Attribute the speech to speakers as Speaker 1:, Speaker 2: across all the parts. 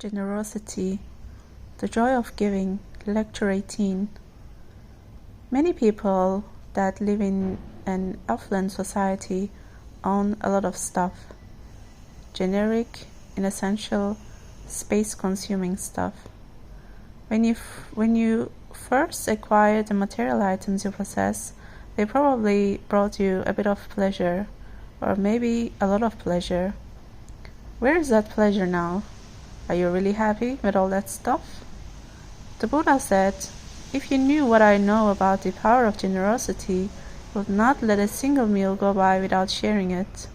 Speaker 1: Generosity, the joy of giving, Lecture 18. Many people that live in an affluent society own a lot of stuff. Generic, inessential, space-consuming stuff. When you first acquire the material items you possess, they probably brought you a bit of pleasure, or maybe a lot of pleasure. Where is that pleasure now? Are you really happy with all that stuff? The Buddha said, "If you knew what I know about the power of generosity, you would not let a single meal go by without sharing it."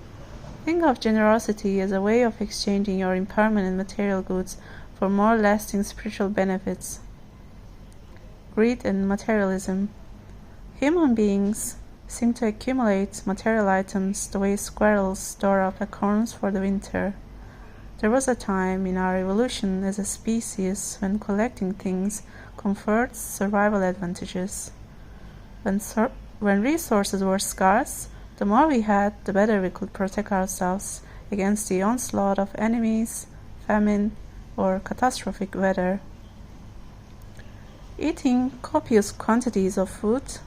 Speaker 1: Think of generosity as a way of exchanging your impermanent material goods for more lasting spiritual benefits. Greed and materialism. Human beings seem to accumulate material items the way squirrels store up acorns for the winter. There was a time in our evolution as a species when collecting things conferred survival advantages. When resources were scarce, the more we had, the better we could protect ourselves against the onslaught of enemies, famine, or catastrophic weather. Eating copious quantities of food,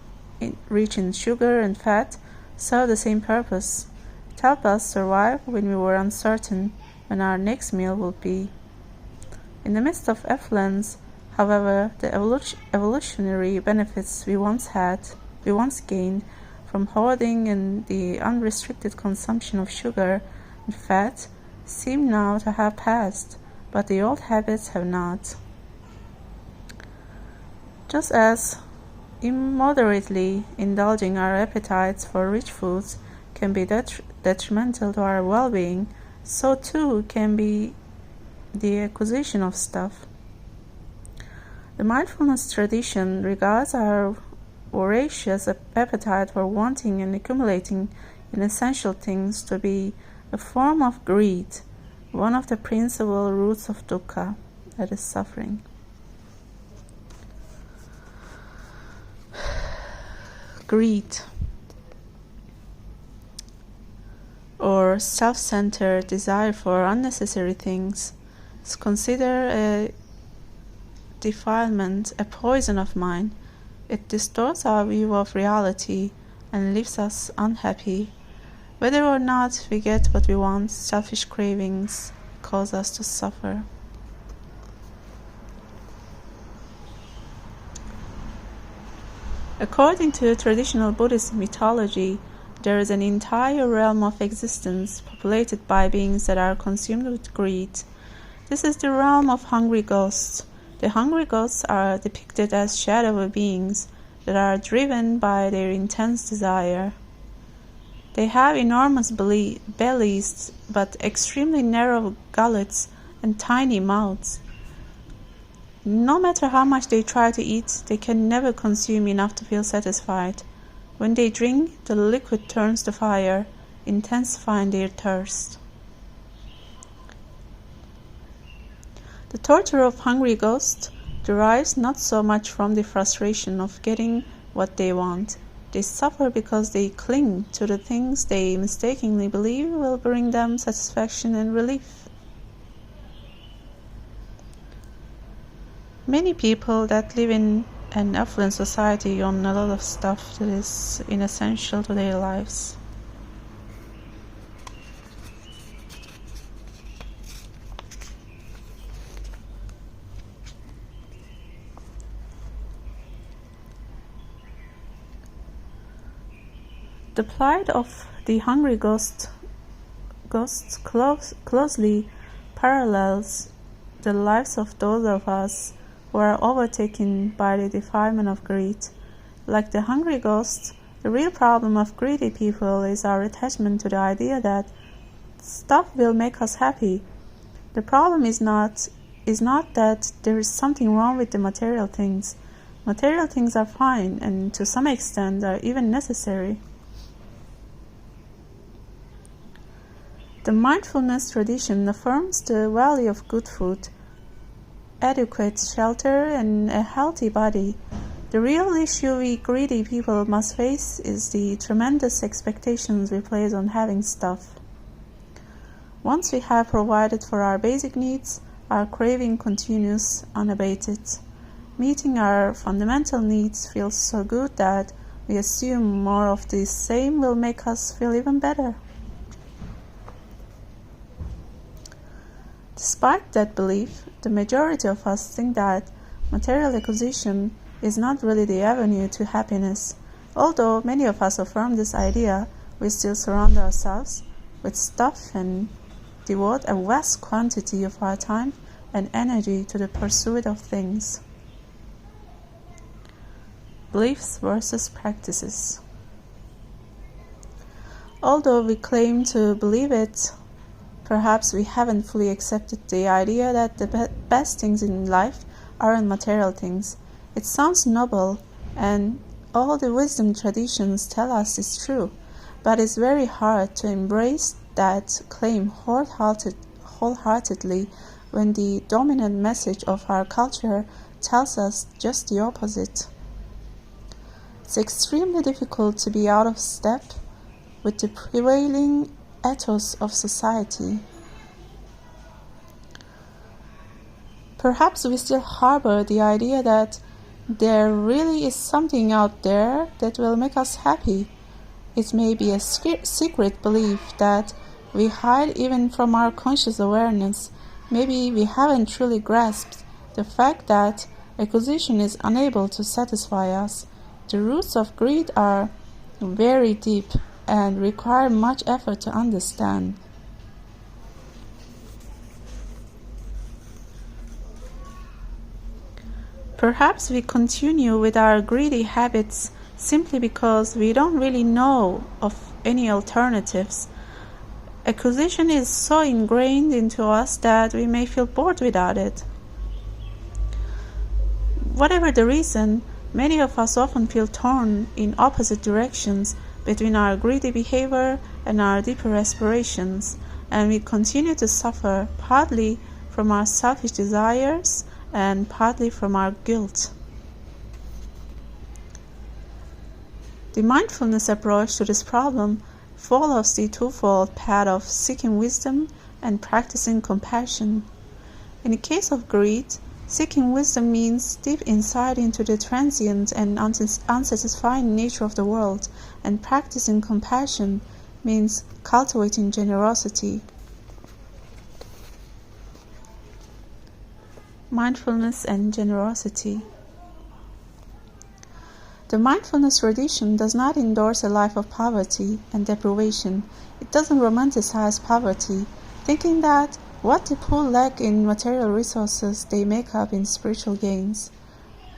Speaker 1: rich in sugar and fat, served the same purpose. It helped us survive when we were uncertain when our next meal would be. In the midst of affluence, however, the evolutionary benefits we once gained from hoarding and the unrestricted consumption of sugar and fat seem now to have passed, but the old habits have not. Just as immoderately indulging our appetites for rich foods can be detrimental to our well-being, so too can be the acquisition of stuff. The mindfulness tradition regards our voracious appetite for wanting and accumulating inessential things to be a form of greed, one of the principal roots of dukkha, that is suffering. Greed, or self-centered desire for unnecessary things, is considered a defilement, a poison of mind. It distorts our view of reality and leaves us unhappy. Whether or not we get what we want, selfish cravings cause us to suffer. According to traditional Buddhist mythology, there is an entire realm of existence populated by beings that are consumed with greed. This is the realm of hungry ghosts. The hungry ghosts are depicted as shadowy beings that are driven by their intense desire. They have enormous bellies, but extremely narrow gullets and tiny mouths. No matter how much they try to eat, they can never consume enough to feel satisfied. When they drink, the liquid turns to fire, intensifying their thirst. The torture of hungry ghosts derives not so much from the frustration of getting what they want. They suffer because they cling to the things they mistakenly believe will bring them satisfaction and relief. Many people that live in an affluent society own a lot of stuff that is inessential to their lives. The plight of the hungry ghosts closely parallels the lives of those of us who are overtaken by the defilement of greed. Like the hungry ghosts, the real problem of greedy people is our attachment to the idea that stuff will make us happy. The problem is not that there is something wrong with the material things. Material things are fine and to some extent are even necessary. The mindfulness tradition affirms the value of good food, adequate shelter, and a healthy body. The real issue we greedy people must face is the tremendous expectations we place on having stuff. Once we have provided for our basic needs, our craving continues unabated. Meeting our fundamental needs feels so good that we assume more of the same will make us feel even better. Despite that belief, the majority of us think that material acquisition is not really the avenue to happiness. Although many of us affirm this idea, we still surround ourselves with stuff and devote a vast quantity of our time and energy to the pursuit of things. Beliefs versus practices. Although we claim to believe it, perhaps we haven't fully accepted the idea that the best things in life aren't material things. It sounds noble, and all the wisdom traditions tell us is true, but it's very hard to embrace that claim wholeheartedly when the dominant message of our culture tells us just the opposite. It's extremely difficult to be out of step with the prevailing ethos of society. Perhaps we still harbor the idea that there really is something out there that will make us happy. It may be a secret belief that we hide even from our conscious awareness. Maybe we haven't truly grasped the fact that acquisition is unable to satisfy us. The roots of greed are very deep and require much effort to understand. Perhaps we continue with our greedy habits simply because we don't really know of any alternatives. Acquisition is so ingrained into us that we may feel bored without it. Whatever the reason, many of us often feel torn in opposite directions between our greedy behavior and our deeper aspirations, and we continue to suffer partly from our selfish desires and partly from our guilt. The mindfulness approach to this problem follows the twofold path of seeking wisdom and practicing compassion. In the case of greed, seeking wisdom means deep insight into the transient and unsatisfying nature of the world, and practicing compassion means cultivating generosity. Mindfulness and generosity. The mindfulness tradition does not endorse a life of poverty and deprivation. It doesn't romanticize poverty, thinking that what the poor lack in material resources they make up in spiritual gains.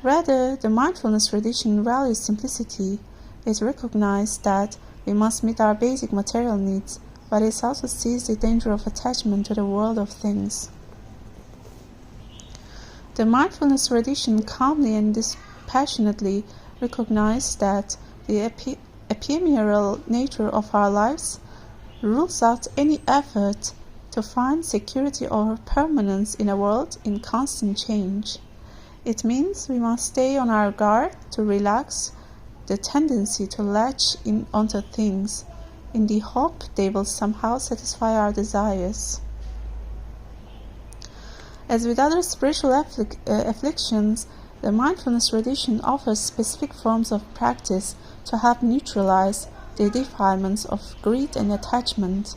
Speaker 1: Rather, the mindfulness tradition values simplicity. It recognizes that we must meet our basic material needs, but it also sees the danger of attachment to the world of things. The mindfulness tradition calmly and dispassionately recognizes that the ephemeral nature of our lives rules out any effort to find security or permanence in a world in constant change. It means we must stay on our guard to relax the tendency to latch in onto things in the hope they will somehow satisfy our desires. As with other spiritual afflictions, the mindfulness tradition offers specific forms of practice to help neutralize the defilements of greed and attachment.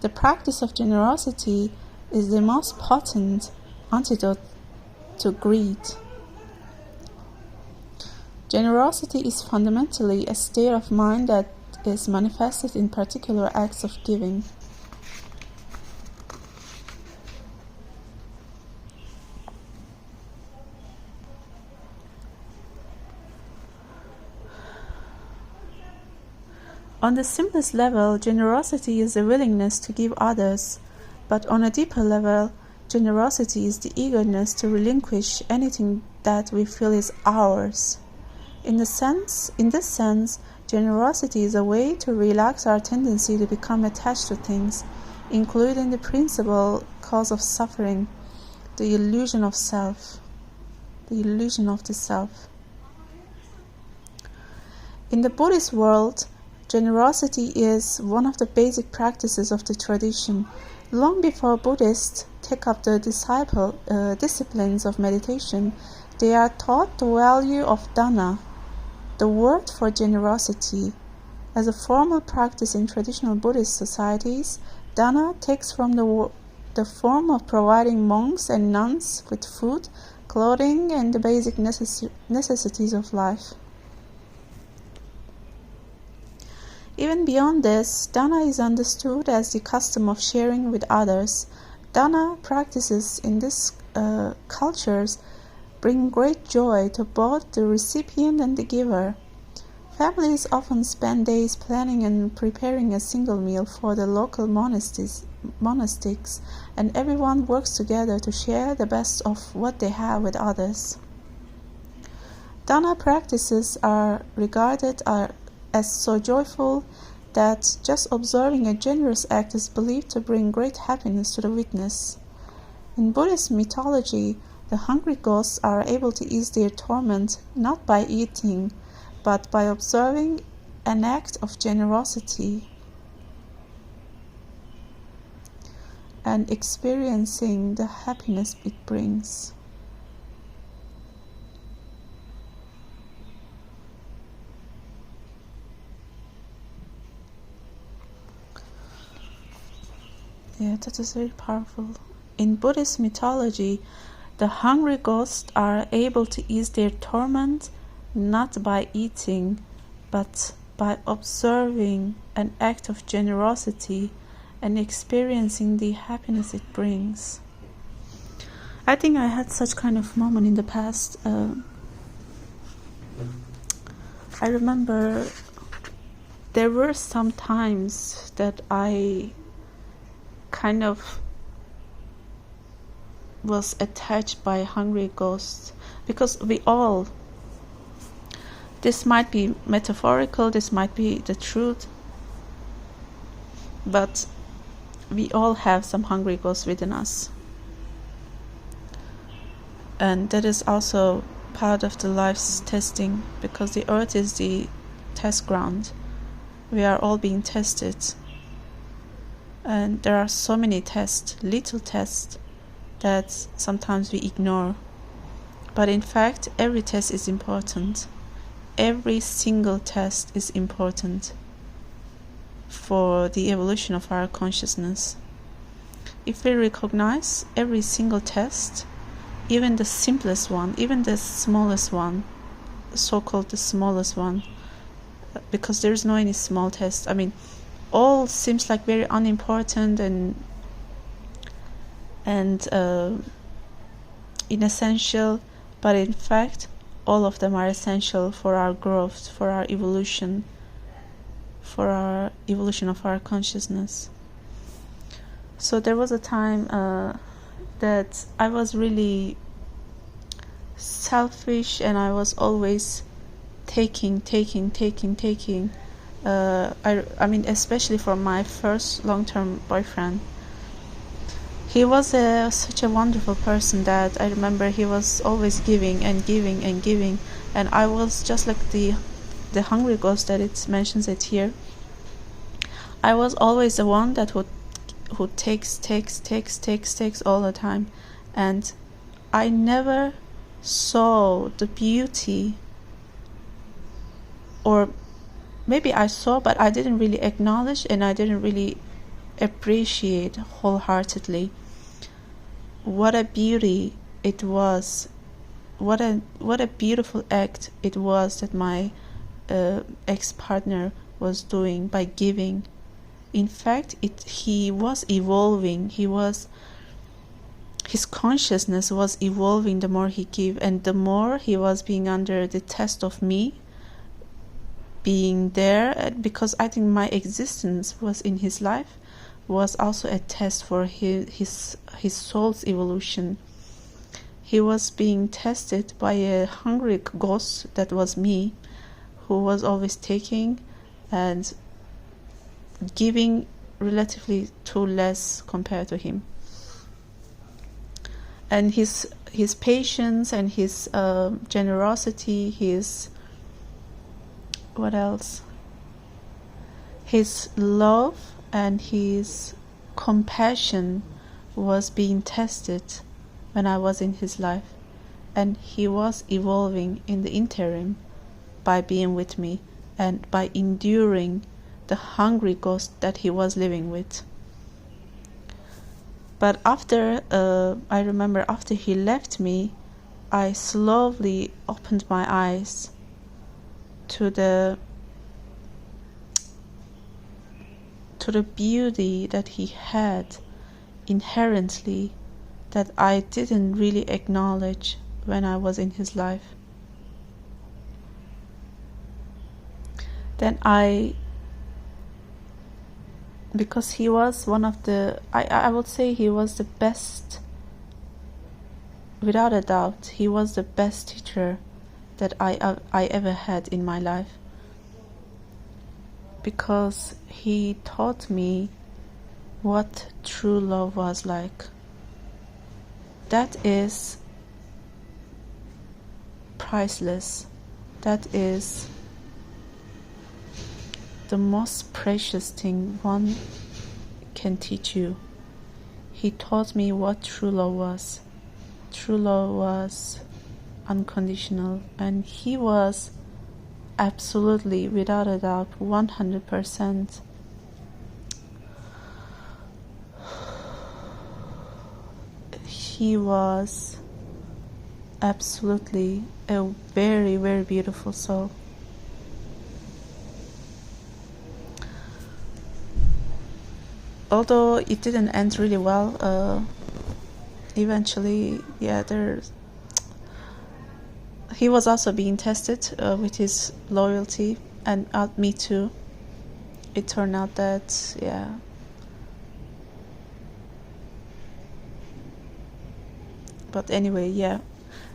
Speaker 1: The practice of generosity is the most potent antidote to greed. Generosity is fundamentally a state of mind that is manifested in particular acts of giving. On the simplest level, generosity is the willingness to give others, but on a deeper level, generosity is the eagerness to relinquish anything that we feel is ours. In this sense, generosity is a way to relax our tendency to become attached to things, including the principal cause of suffering, the illusion of self, the illusion of the self. In the Buddhist world, generosity is one of the basic practices of the tradition. Long before Buddhists take up the disciplines of meditation, they are taught the value of dana, the word for generosity. As a formal practice in traditional Buddhist societies, dana takes from the form of providing monks and nuns with food, clothing, and the basic necessities of life. Even beyond this, dana is understood as the custom of sharing with others. Dana practices in these cultures bring great joy to both the recipient and the giver. Families often spend days planning and preparing a single meal for the local monastics, and everyone works together to share the best of what they have with others. Dana practices are regarded as so joyful that just observing a generous act is believed to bring great happiness to the witness. In Buddhist mythology, the hungry ghosts are able to ease their torment not by eating, but by observing an act of generosity and experiencing the happiness it brings. Yeah, that is very powerful. In Buddhist mythology, the hungry ghosts are able to ease their torment not by eating, but by observing an act of generosity and experiencing the happiness it brings. I think I had such kind of moment in the past. I remember there were some times that I kind of was attached by hungry ghosts, because this might be metaphorical, this might be the truth, but we all have some hungry ghosts within us. And that is also part of the life's testing, because the earth is the test ground. We are all being tested. And there are so many tests, little tests, that sometimes we ignore. But in fact, every test is important. Every single test is important for the evolution of our consciousness. If we recognize every single test, even the simplest one, even the smallest one, so-called the smallest one, because there is no any small test. I mean, all seems like very unimportant and inessential, but in fact, all of them are essential for our growth, for our evolution of our consciousness. So there was a time that I was really selfish, and I was always taking. I mean, especially from my first long-term boyfriend. He was such a wonderful person that I remember he was always giving, and I was just like the hungry ghost that it mentions it here. I was always the one that who takes all the time, and I never saw the beauty, or maybe I saw, but I didn't really acknowledge, and I didn't really appreciate wholeheartedly what a beauty it was, what a beautiful act it was that my ex-partner was doing by giving. In fact, he was evolving. His consciousness was evolving the more he gave, and the more he was being under the test of me being there, because I think my existence was in his life, was also a test for his soul's evolution. He was being tested by a hungry ghost that was me, who was always taking and giving relatively too less compared to him. And his patience and his generosity, his what else? His love and his compassion was being tested when I was in his life, and he was evolving in the interim by being with me and by enduring the hungry ghost that he was living with. But I remember after he left me, I slowly opened my eyes to the beauty that he had inherently that I didn't really acknowledge when I was in his life. Then because he was one of the, I would say he was the best, without a doubt, he was the best teacher that I ever had in my life. Because he taught me what true love was like. That is priceless. That is the most precious thing one can teach you. He taught me what true love was. True love was unconditional, and he was absolutely, without a doubt, 100%. He was absolutely a very, very beautiful soul. Although it didn't end really well, eventually, he was also being tested with his loyalty, and me too. It turned out that, But anyway,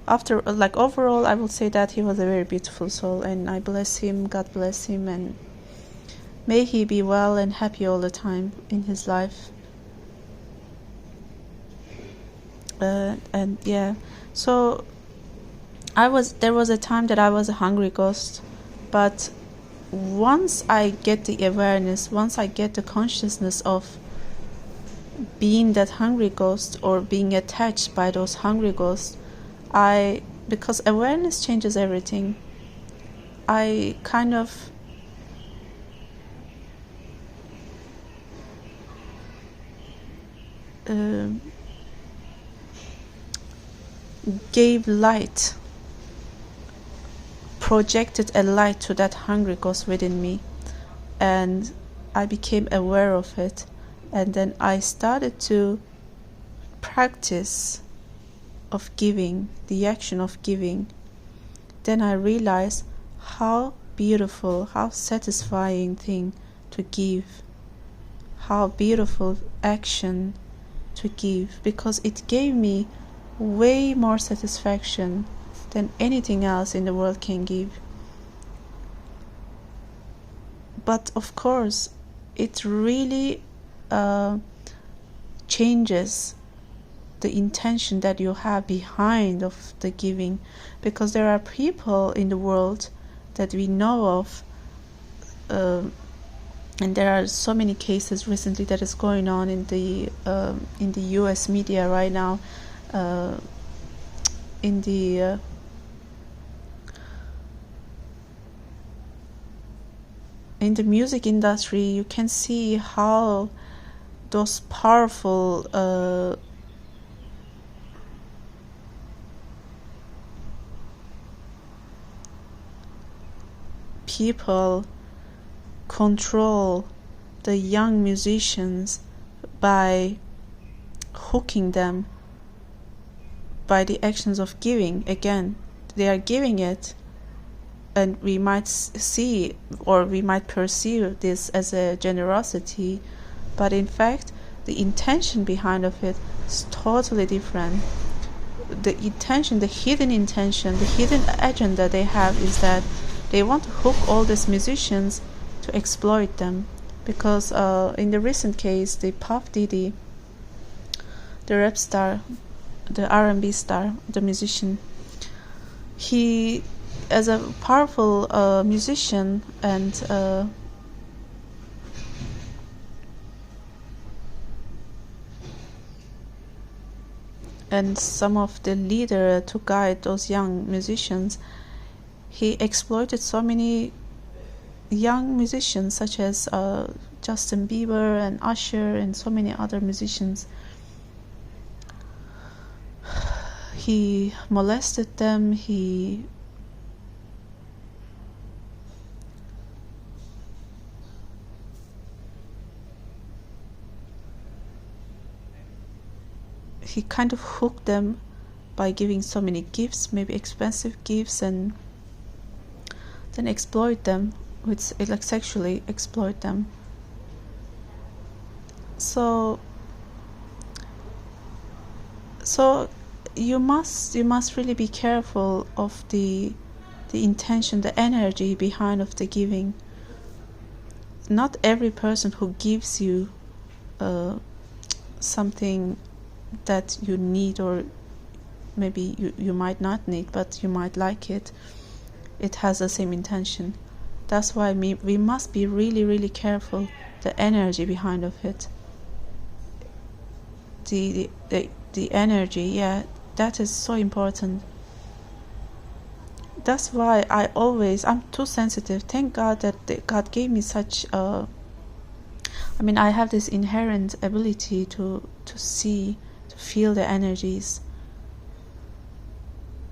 Speaker 1: after, overall, I would say that he was a very beautiful soul, and I bless him, God bless him, and may he be well and happy all the time in his life. So there was a time that I was a hungry ghost, but once I get the awareness, once I get the consciousness of being that hungry ghost or being attached by those hungry ghosts, because awareness changes everything, I kind of gave light, projected a light to that hungry ghost within me, and I became aware of it, and then I started to practice of giving, the action of giving. Then I realized how beautiful, how satisfying thing to give, how beautiful action to give, because it gave me way more satisfaction than anything else in the world can give. But of course, it really changes the intention that you have behind of the giving, because there are people in the world that we know of, and there are so many cases recently that is going on in the US media right now, in the music industry. You can see how those powerful people control the young musicians by hooking them by the actions of giving. Again, they are giving it, and we might see or we might perceive this as a generosity, but in fact the intention behind of it is totally different. The intention, the hidden intention, the hidden agenda they have is that they want to hook all these musicians to exploit them, because in the recent case, the Puff Diddy, the rap star, the R&B star, the musician, he, as a powerful musician and and some of the leader to guide those young musicians, he exploited so many young musicians such as Justin Bieber and Usher and so many other musicians. He molested them, he kind of hooked them by giving so many gifts, maybe expensive gifts, and then exploit them, like sexually exploit them. So you must really be careful of the intention, the energy behind of the giving. Not every person who gives you something that you need, or maybe you might not need, but you might like it has the same intention. That's why we must be really, really careful the energy behind of it. The energy, that is so important. That's why I'm too sensitive. Thank God that God gave me such I have this inherent ability to see, to feel the energies.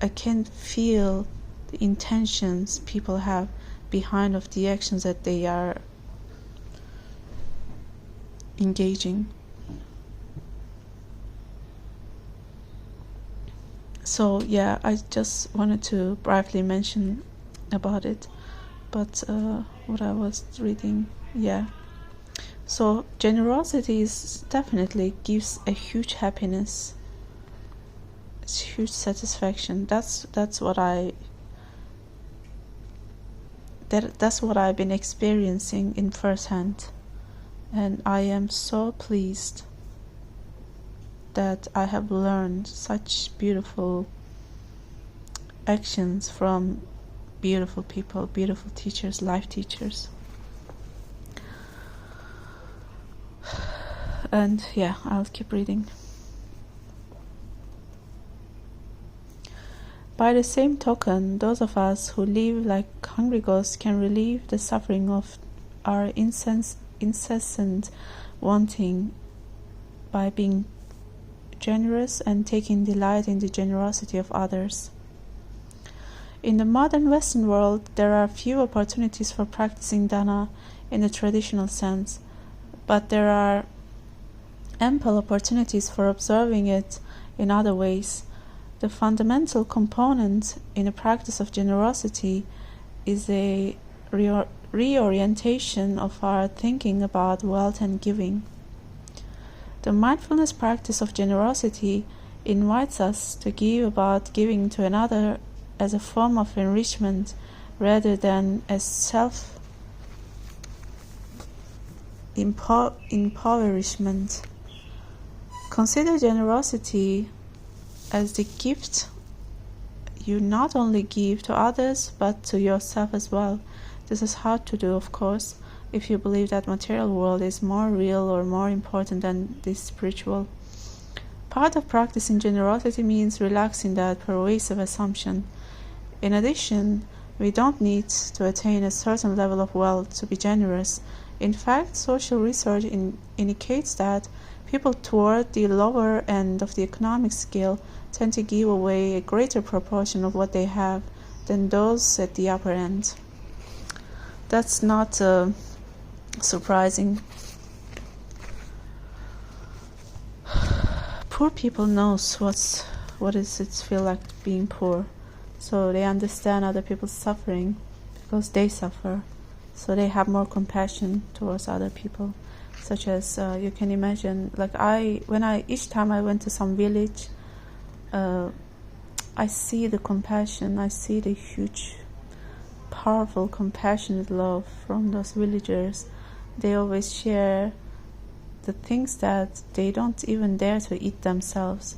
Speaker 1: I can feel the intentions people have behind of the actions that they are engaging. So I just wanted to briefly mention about it, but what I was reading, so generosity is definitely gives a huge happiness. It's huge satisfaction. That's what I've been experiencing in firsthand, and I am so pleased that I have learned such beautiful actions from beautiful people, beautiful teachers, life teachers. And I'll keep reading. By the same token, those of us who live like hungry ghosts can relieve the suffering of our incessant wanting by being generous and taking delight in the generosity of others. In the modern Western world, there are few opportunities for practicing dana in the traditional sense, but there are ample opportunities for observing it in other ways. The fundamental component in the practice of generosity is a reorientation of our thinking about wealth and giving. The mindfulness practice of generosity invites us to give about giving to another as a form of enrichment rather than as self-impoverishment. Consider generosity as the gift you not only give to others but to yourself as well. This is hard to do, of course, if you believe that material world is more real or more important than the spiritual. Part of practicing generosity means relaxing that pervasive assumption. In addition, we don't need to attain a certain level of wealth to be generous. In fact, social research indicates that people toward the lower end of the economic scale tend to give away a greater proportion of what they have than those at the upper end. That's not surprising. Poor people knows what it feel like being poor, so they understand other people's suffering because they suffer, so they have more compassion towards other people. Such as you can imagine, like each time I went to some village, I see the compassion, I see the huge, powerful, compassionate love from those villagers. They always share the things that they don't even dare to eat themselves,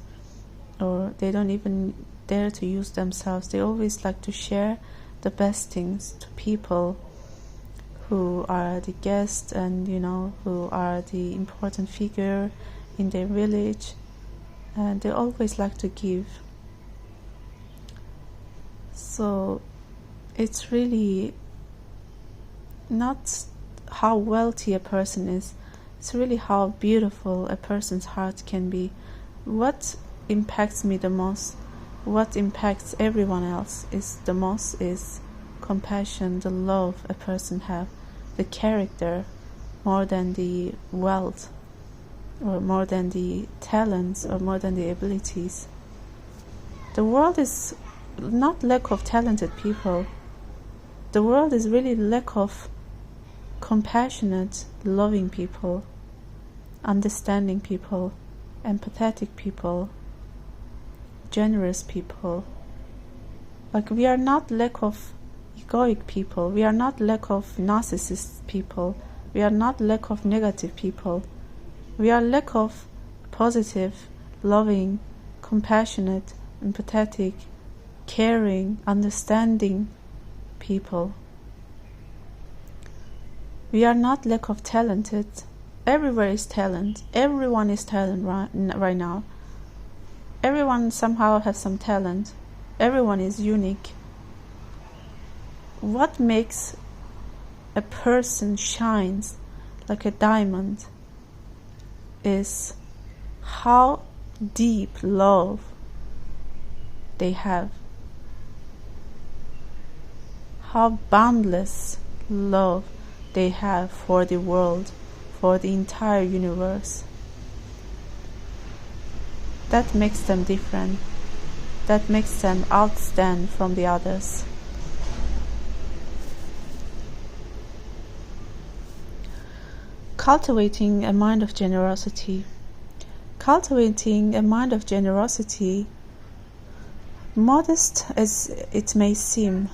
Speaker 1: or they don't even dare to use themselves. They always like to share the best things to people who are the guests and who are the important figure in their village. and they always like to give. So it's really not how wealthy a person is, it's really how beautiful a person's heart can be. What impacts me the most, what impacts everyone else is the most is compassion, the love a person have, the character, more than the wealth, or more than the talents, or more than the abilities. The world is not lack of talented people. The world is really lack of compassionate, loving people, understanding people, empathetic people, generous people. Like, we are not lack of egoic people, we are not lack of narcissist people, we are not lack of negative people. We are lack of positive, loving, compassionate, empathetic, caring, understanding people. We are not lack of talented. Everywhere is talent. Everyone is talent right now. Everyone somehow has some talent. Everyone is unique. What makes a person shines like a diamond is how deep love they have, how boundless love they have for the world, for the entire universe. That makes them different. That makes them outstand from the others. Cultivating a mind of generosity. Cultivating a mind of generosity, modest as it may seem,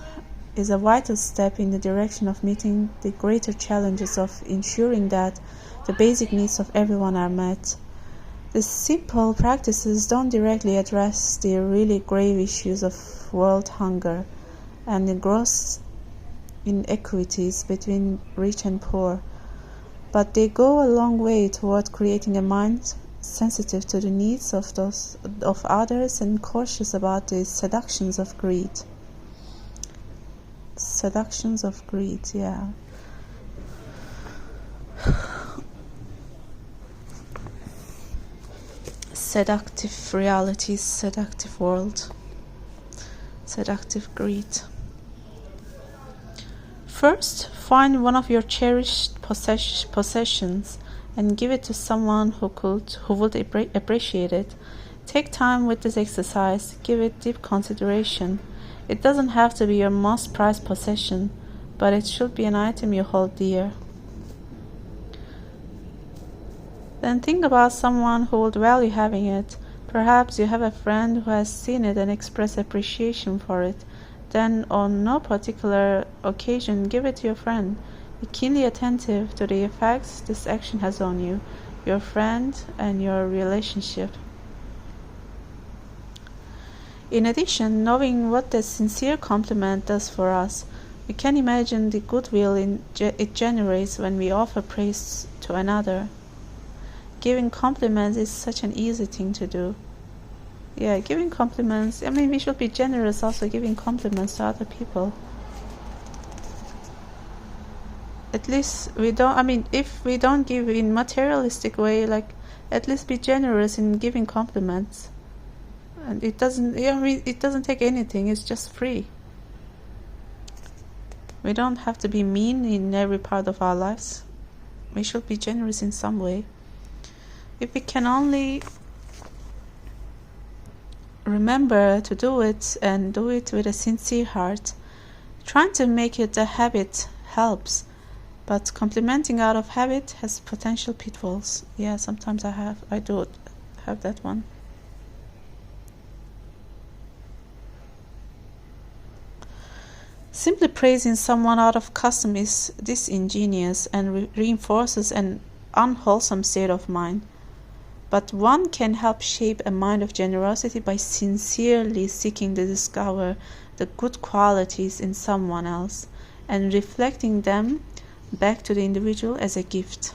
Speaker 1: is a vital step in the direction of meeting the greater challenges of ensuring that the basic needs of everyone are met. These simple practices don't directly address the really grave issues of world hunger and the gross inequities between rich and poor, but they go a long way toward creating a mind sensitive to the needs of others and cautious about the seductions of greed. Seductions of greed, yeah. Seductive realities, seductive world, seductive greed. First, find one of your cherished possessions and give it to someone who would appreciate it. Take time with this exercise. Give it deep consideration. It doesn't have to be your most prized possession, but it should be an item you hold dear. Then think about someone who would value having it. Perhaps you have a friend who has seen it and expressed appreciation for it. Then, on no particular occasion, give it to your friend. Be keenly attentive to the effects this action has on you, your friend, and your relationship. In addition, knowing what the sincere compliment does for us, we can imagine the goodwill it generates when we offer praise to another. Giving compliments is such an easy thing to do. Yeah, giving compliments, we should be generous also giving compliments to other people. At least if we don't give in materialistic way, at least be generous in giving compliments. And it doesn't take anything, it's just free. We don't have to be mean in every part of our lives. We should be generous in some way. If we can only remember to do it and do it with a sincere heart, trying to make it a habit helps, but complimenting out of habit has potential pitfalls. Yeah, sometimes I do have that one. Simply praising someone out of custom is disingenuous and reinforces an unwholesome state of mind. But one can help shape a mind of generosity by sincerely seeking to discover the good qualities in someone else and reflecting them back to the individual as a gift.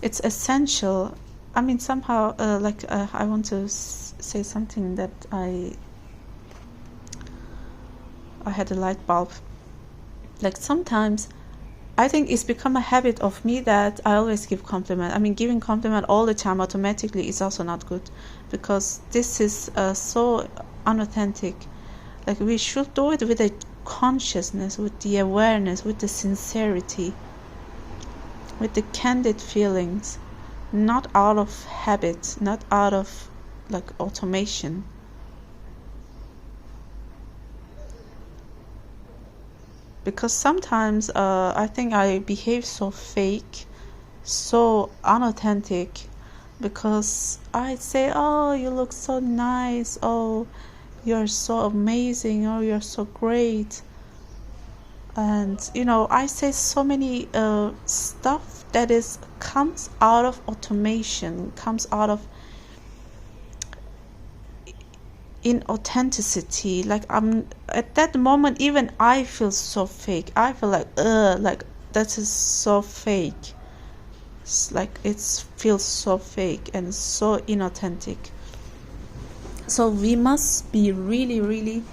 Speaker 1: It's essential, I mean, somehow, I want to say something that I had a light bulb. Like sometimes I think it's become a habit of me that I always give compliment. I mean, giving compliment all the time automatically is also not good, because this is so unauthentic. Like, we should do it with a consciousness, with the awareness, with the sincerity, with the candid feelings, not out of habit, not out of like automation. Because sometimes I think I behave so fake, so unauthentic, because I say, oh, you look so nice, oh, you're so amazing, oh, you're so great. And I say so many stuff that comes out of automation, comes out of inauthenticity. Like, I'm at that moment, even I feel so fake. I feel like that is so fake. It's like, it feels so fake and so inauthentic. So we must be really, really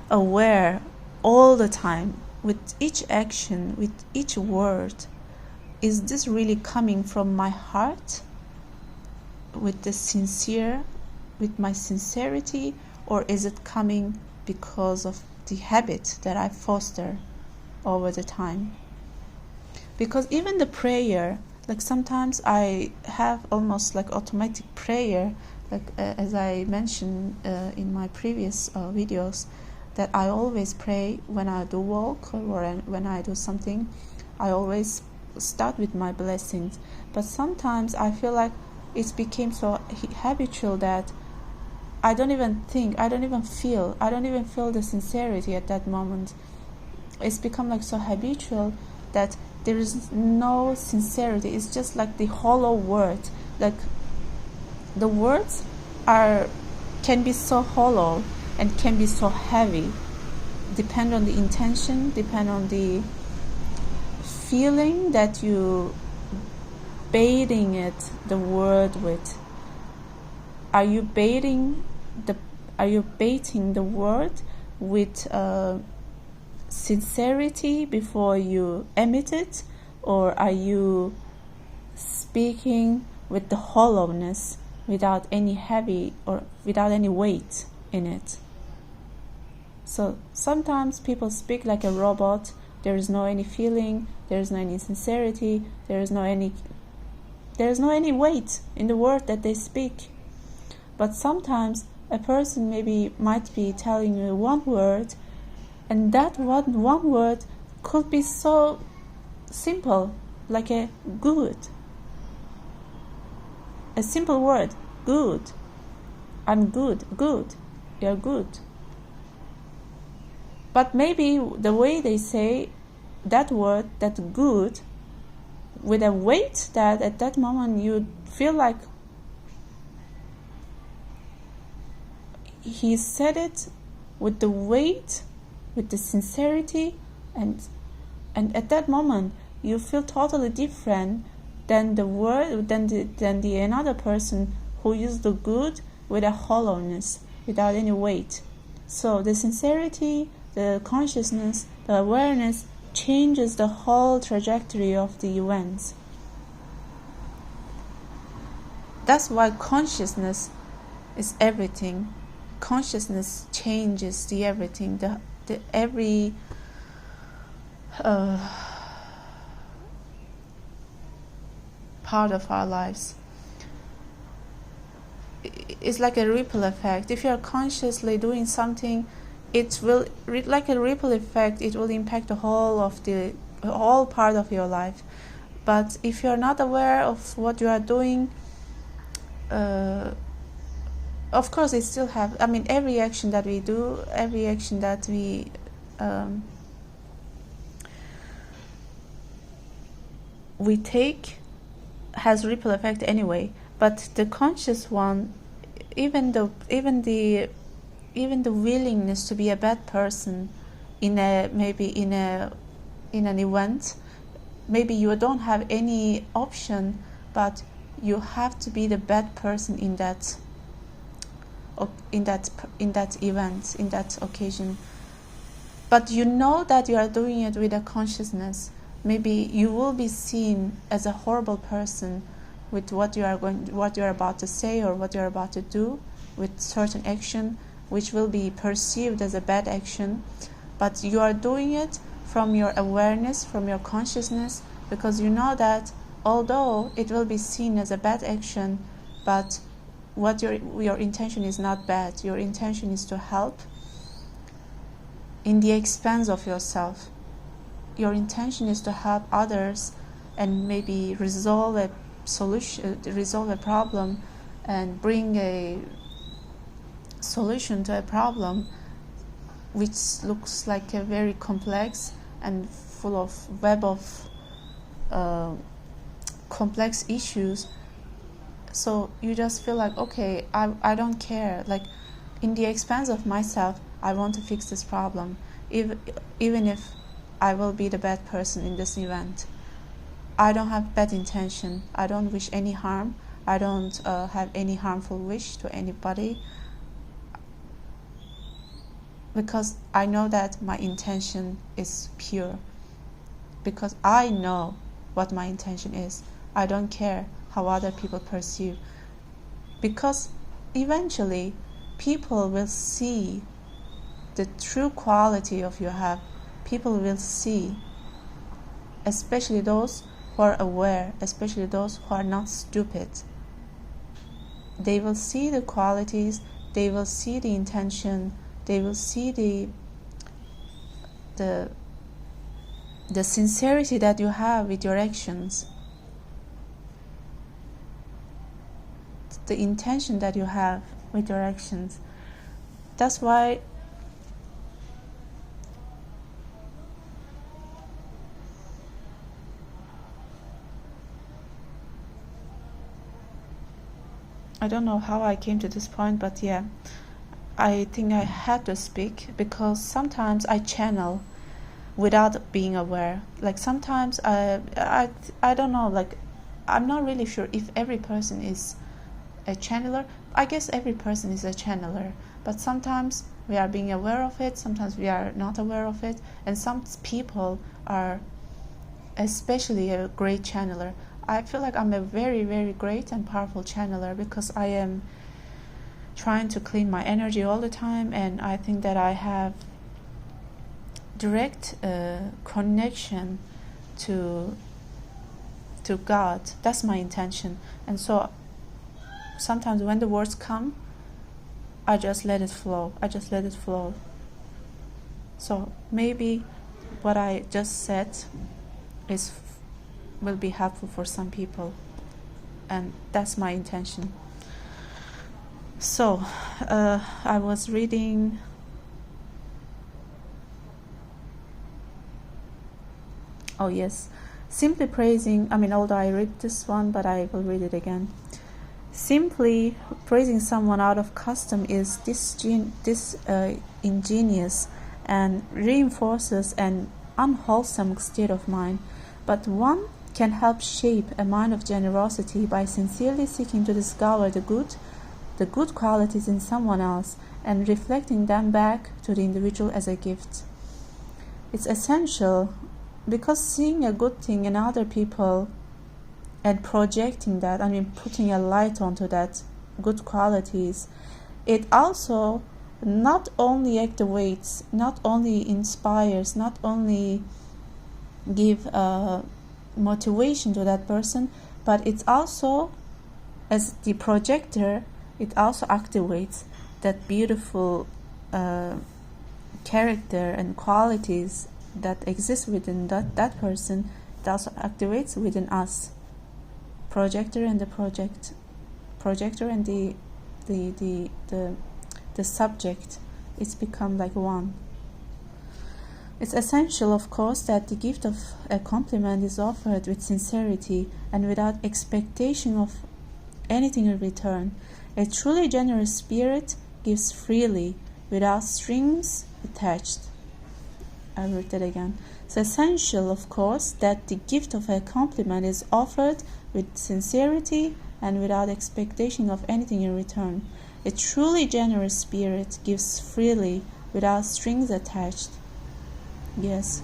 Speaker 1: aware all the time, with each action, with each word. Is this really coming from my heart, with my sincerity, or is it coming because of the habit that I foster over the time? Because even the prayer, like sometimes I have almost like automatic prayer, like as I mentioned in my previous videos, that I always pray when I do walk or when I do something. I always start with my blessings. But sometimes I feel like it became so habitual that I don't even feel the sincerity at that moment. It's become like so habitual that there is no sincerity. It's just like the hollow word. Like, the words can be so hollow and can be so heavy. Depend on the intention, depend on the feeling that you baiting the word with. Are you baiting the word with sincerity before you emit it, or are you speaking with the hollowness, without any heavy or without any weight in it? So sometimes people speak like a robot. There is no any feeling, there is no any sincerity, there is no any weight in the word that they speak. But sometimes a person might be telling you one word, and that one word could be so simple, like a good. A simple word, good. I'm good, you're good. But maybe the way they say that word, that good, with a weight that at that moment you feel like he said it with the weight, with the sincerity, and at that moment you feel totally different than the another person who used the good with a hollowness, without any weight. So the sincerity, the consciousness, the awareness changes the whole trajectory of the events. That's why consciousness is everything. Consciousness changes the everything, the every part of our lives. It's like a ripple effect. If you are consciously doing something, it will, like a ripple effect, it will impact the whole part of your life. But if you are not aware of what you are doing, of course it still have, I mean, every action that we do, every action that we take has ripple effect anyway. But the conscious one, even the willingness to be a bad person in an event, maybe you don't have any option, but you have to be the bad person in that event, in that occasion. But you know that you are doing it with a consciousness. Maybe you will be seen as a horrible person with what you are about to say or what you are about to do, with certain action which will be perceived as a bad action. But you are doing it from your awareness, from your consciousness, because you know that although it will be seen as a bad action, but what your intention is not bad. Your intention is to help in the expense of yourself. Your intention is to help others and maybe resolve a problem and bring a solution to a problem which looks like a very complex and full of web of complex issues. So you just feel like, okay, I don't care. Like, in the expense of myself, I want to fix this problem, even if I will be the bad person in this event. I don't have bad intention. I don't wish any harm. I don't have any harmful wish to anybody, because I know that my intention is pure. Because I know what my intention is. I don't care how other people perceive. Because eventually, people will see the true quality of you have. People will see, especially those who are aware, especially those who are not stupid. They will see the qualities, they will see the intention, they will see the sincerity that you have with your actions, the intention that you have with your actions. That's why I don't know how I came to this point, but yeah, I think I had to speak, because sometimes I channel without being aware. Like, sometimes I don't know, like, I'm not really sure if every person is a channeler. I guess every person is a channeler, but sometimes we are being aware of it, sometimes we are not aware of it, and some people are especially a great channeler. I feel like I'm a very, very great and powerful channeler, because I am trying to clean my energy all the time, and I think that I have direct connection to God. That's my intention. And so sometimes when the words come, I just let it flow. So maybe what I just said will be helpful for some people, and that's my intention. So I was reading simply praising, although I read this one, but I will read it again. Simply praising someone out of custom is ingenious and reinforces an unwholesome state of mind, but one can help shape a mind of generosity by sincerely seeking to discover the good qualities in someone else and reflecting them back to the individual as a gift. It's essential, because seeing a good thing in other people and projecting that, putting a light onto that good qualities, it also not only activates, not only inspires, not only give motivation to that person, but it's also, as the projector, it also activates that beautiful character and qualities that exist within that person. It also activates within us, projector and the subject. It's become like one. It's essential, of course, that the gift of a compliment is offered with sincerity and without expectation of anything in return. A truly generous spirit gives freely, without strings attached. I'll read that again. It's essential, of course, that the gift of a compliment is offered with sincerity and without expectation of anything in return. A truly generous spirit gives freely without strings attached. Yes,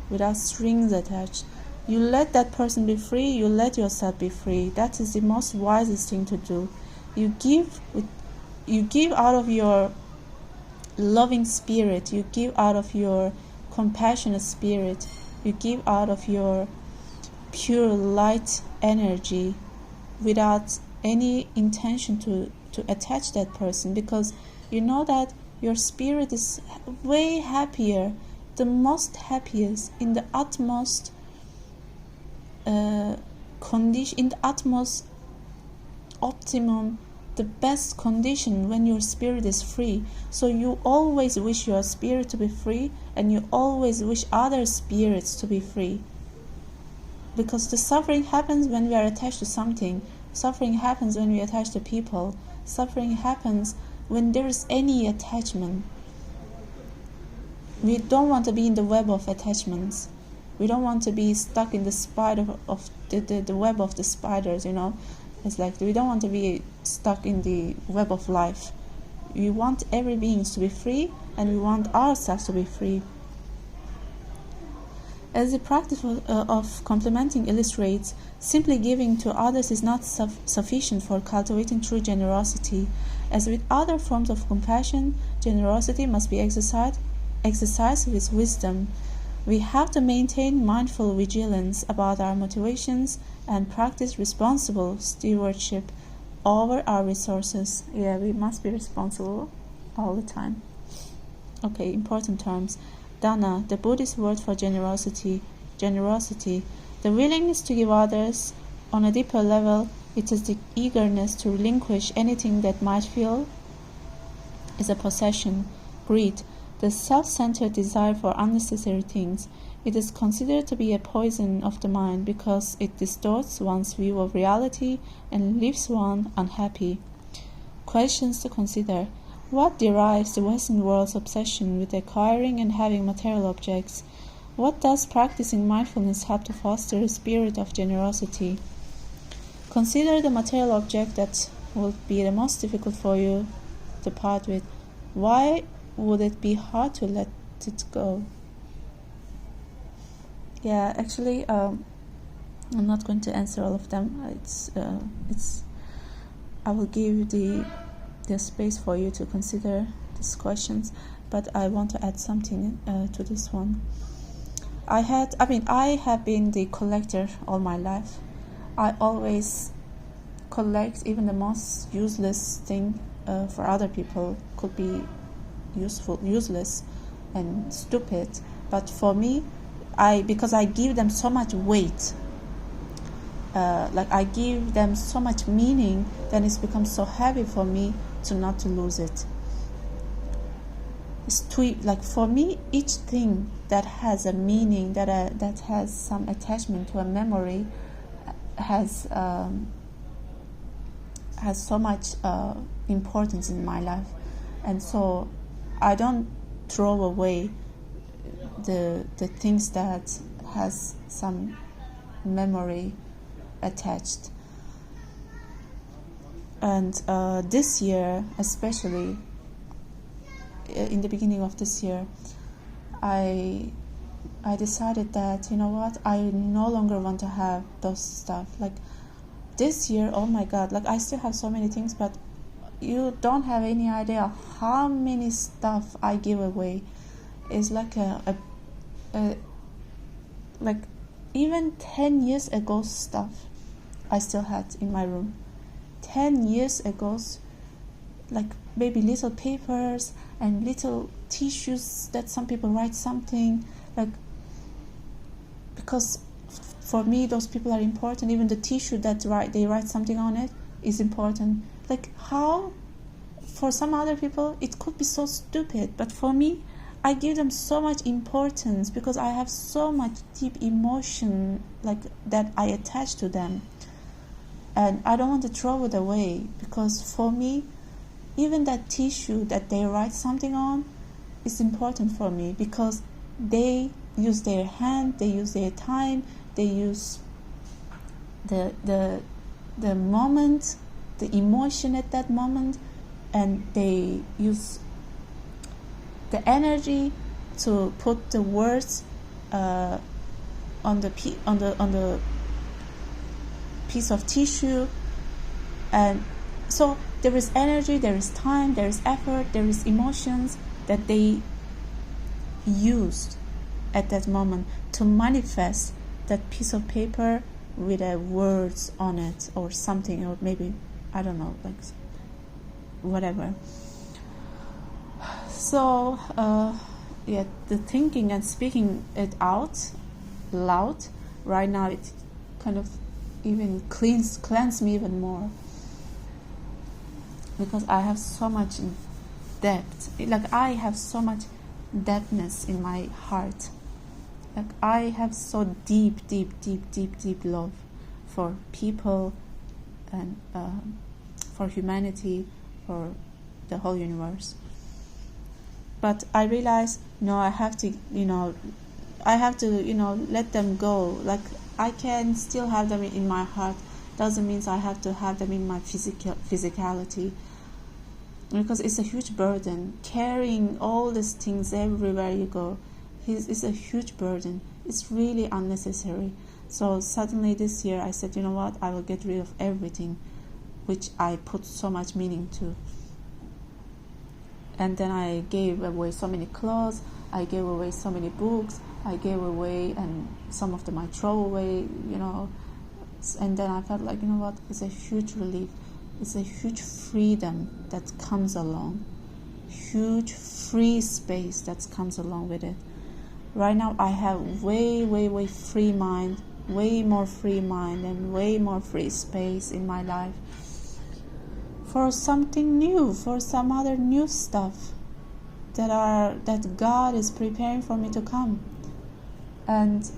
Speaker 1: without strings attached. You let that person be free, you let yourself be free. That is the most wisest thing to do. You give out of your loving spirit, you give out of your compassionate spirit, you give out of your pure light energy without any intention to attach that person, because you know that your spirit is way happier, the most happiest, in the utmost condition, in the utmost optimum, the best condition when your spirit is free. So you always wish your spirit to be free, and you always wish other spirits to be free, because the suffering happens when we are attached to something. Suffering happens when we attach to people. Suffering happens when there is any attachment. We don't want to be in the web of attachments. We don't want to be stuck in the spider of the web of the spiders, It's like we don't want to be stuck in the web of life. We want every being to be free, and we want ourselves to be free. As the practice of complementing illustrates, simply giving to others is not sufficient for cultivating true generosity. As with other forms of compassion, generosity must be exercised with wisdom. We have to maintain mindful vigilance about our motivations and practice responsible stewardship over our resources. Yeah, we must be responsible all the time. Okay, important terms. Dana, the Buddhist word for generosity. Generosity, the willingness to give others. On a deeper level, it is the eagerness to relinquish anything that might feel is a possession. Greed, the self-centered desire for unnecessary things. It is considered to be a poison of the mind because it distorts one's view of reality and leaves one unhappy. Questions to consider. What derives the Western world's obsession with acquiring and having material objects? What does practicing mindfulness help to foster a spirit of generosity? Consider the material object that will be the most difficult for you to part with. Why would it be hard to let it go? Yeah, actually, I'm not going to answer all of them. I will give the space for you to consider these questions, but I want to add something to this one. I have been the collector all my life. I always collect even the most useless thing for other people. Could be useless and stupid, but for me, because I give them so much weight, I give them so much meaning, then it's become so heavy for me not to lose it. It's for me, each thing that has a meaning, that has some attachment to a memory, has so much importance in my life, and so I don't throw away the things that has some memory attached. And this year, especially in the beginning of this year, I decided that, you know what, I no longer want to have those stuff. Like this year, oh my God, I still have so many things, but you don't have any idea how many stuff I give away. It's like like even 10 years ago stuff I still had in my room. 10 years ago, like maybe little papers and little tissues that some people write something, because for me those people are important. Even the tissue that they write something on it is important. How for some other people it could be so stupid, but for me, I give them so much importance because I have so much deep emotion that I attach to them, and I don't want to throw it away, because for me, even that tissue that they write something on is important for me, because they use their hand, they use their time, they use the the moment, the emotion at that moment, and they use the energy to put the words on the piece of tissue. And so there is energy, there is time, there is effort, there is emotions that they used at that moment to manifest that piece of paper with words on it or something, or maybe, I don't know, like whatever. So the thinking and speaking it out loud right now, it kind of even cleanse me even more, because I have so much depth. Like I have so much depthness in my heart. Like I have so deep love for people and for humanity, for the whole universe. But I realize, no, I have to let them go. Like I can still have them in my heart. Doesn't mean I have to have them in my physicality. Because it's a huge burden. Carrying all these things everywhere you go is a huge burden. It's really unnecessary. So suddenly this year I said, you know what, I will get rid of everything which I put so much meaning to. And then I gave away so many clothes, I gave away so many books, I gave away, and some of them I throw away, and then I felt like, you know what, it's a huge relief. It's a huge freedom that comes along, huge free space that comes along with it. Right now I have way free mind, way more free mind and way more free space in my life for something new, for some other new stuff that God is preparing for me to come. And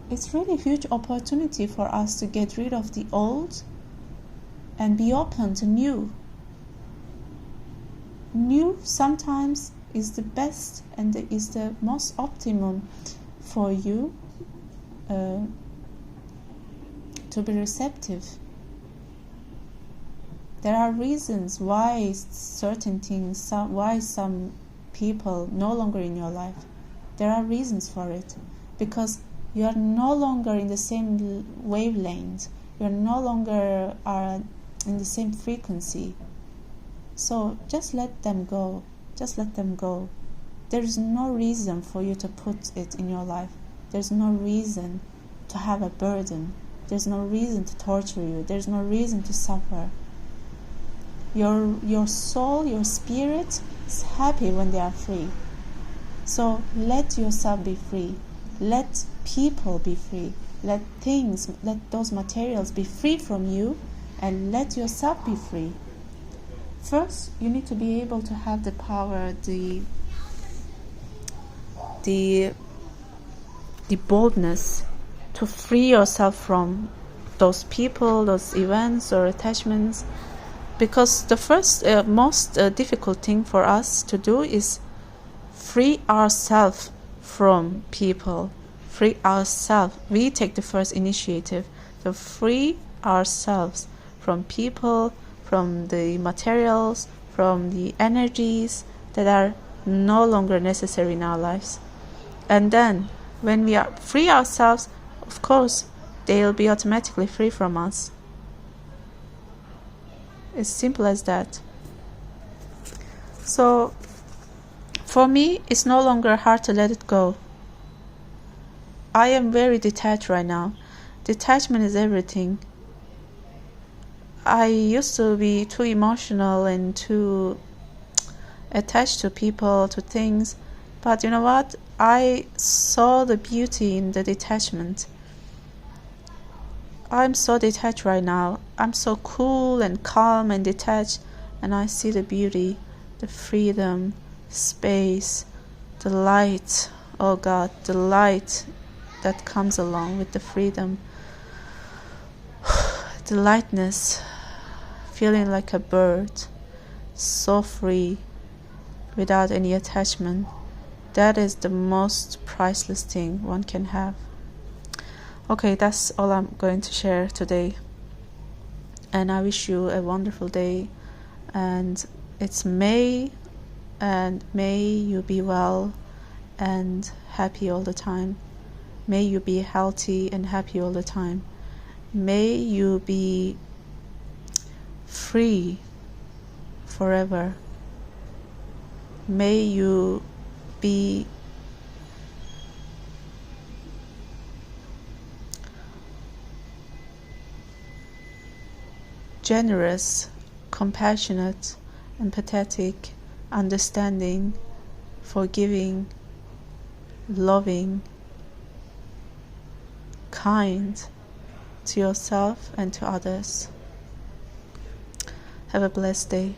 Speaker 1: it's really a huge opportunity for us to get rid of the old and be open to new. New sometimes is the best and is the most optimum for you to be receptive. There are reasons why certain things, why some people no longer in your life. There are reasons for it, because you are no longer in the same wavelength. You are no longer in the same frequency. So just let them go. Just let them go. There is no reason for you to put it in your life. There's no reason to have a burden. There's no reason to torture you. There's no reason to suffer. Your soul, your spirit is happy when they are free. So let yourself be free. Let people be free. Let those materials be free from you, and let yourself be free. First, you need to be able to have the power, the boldness to free yourself from those people, those events or attachments. Because the first, most difficult thing for us to do is free ourselves from people. Free ourselves. We take the first initiative to free ourselves from people, from the materials, from the energies that are no longer necessary in our lives. And then, when we are free ourselves, of course, they'll be automatically free from us. It's simple as that. So, for me, it's no longer hard to let it go. I am very detached right now. Detachment is everything. I used to be too emotional and too attached to people, to things. But you know what? I saw the beauty in the detachment. I'm so detached right now. I'm so cool and calm and detached. And I see the beauty, the freedom, space, the light. Oh God, the light that comes along with the freedom. The lightness. Feeling like a bird, so free, without any attachment. That is the most priceless thing one can have. Okay, that's all I'm going to share today. and I wish you a wonderful day. And it's May, and may you be well and happy all the time. May you be healthy and happy all the time. May you be free forever. May you be generous, compassionate, empathetic, understanding, forgiving, loving, kind to yourself and to others. Have a blessed day.